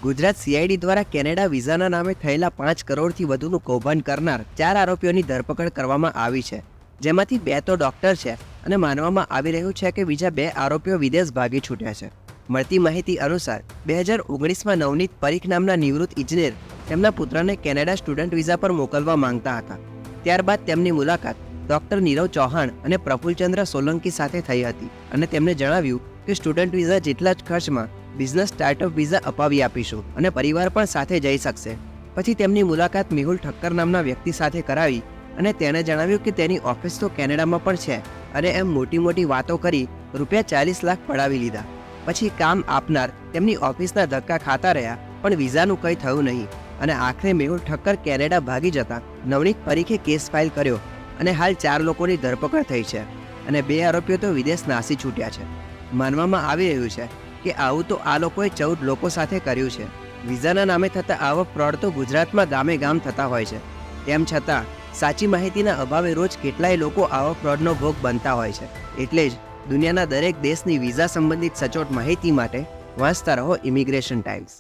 Gujarat CID દ્વારા Canada વિઝાના નામે થયેલા 5 કરોડથી વધુનું કૌભાંડ કરનાર 4 આરોપીઓની ધરપકડ કરવામાં આવી છે, જેમાંથી 2 તો ડોક્ટર છે અને માનવામાં આવી રહ્યું છે કે બીજા 2 આરોપીઓ વિદેશ ભાગી છૂટ્યા છે. મળતી માહિતી અનુસાર 2019માં નવનીત પરીખ નામના નિવૃત્ત ઇજનેર તેમના પુત્રને કેનેડા સ્ટુડન્ટ વિઝા પર મોકલવા માંગતા હતા. ત્યારબાદ તેમની મુલાકાત ડોક્ટર નીરવ ચૌહાણ અને પ્રફુલ્લચંદ્ર સોલંકી સાથે થઈ હતી અને તેમણે જણાવ્યું કે સ્ટુડન્ટ વિઝા જેટલા જ ખર્ચમાં બિઝનેસ સ્ટાર્ટઅપ વિઝા અપાવી આપીશું અને પરિવાર પણ સાથે જઈ શકશે. પછી તેમની મુલાકાત મેહુલ ઠક્કર નામના વ્યક્તિ સાથે કરાવી અને તેણે જણાવ્યું કે તેની ઓફિસ તો કેનેડામાં પણ છે અને એમ મોટી મોટી વાતો કરી ₹40 લાખ પડાવી લીધા. પછી કામ આપનાર તેમની ઓફિસના ધક્કા ખાતા રહ્યા પણ વિઝાનું કંઈ થયું નહીં અને આખરે મેહુલ ઠક્કર કેનેડા ભાગી જતા નવનીત પરીખે કેસ ફાઇલ કર્યો અને હાલ 4 લોકોની ધરપકડ થઈ છે અને 2 આરોપીઓ તો વિદેશ નાસી છૂટ્યા છે. માનવામાં આવી રહ્યું છે કે આવું તો આ લોકોએ 14 લોકો સાથે કર્યું છે. વિઝાના નામે થતા આવા ફ્રોડ તો ગુજરાતમાં ગામે ગામ થતા હોય છે. તેમ છતાં સાચી માહિતીના અભાવે રોજ કેટલાય લોકો આવા ફ્રોડનો ભોગ બનતા હોય છે. એટલે જ દુનિયાના દરેક દેશની વિઝા સંબંધિત સચોટ માહિતી માટે વાંચતા રહો ઇમિગ્રેશન ટાઈમ્સ.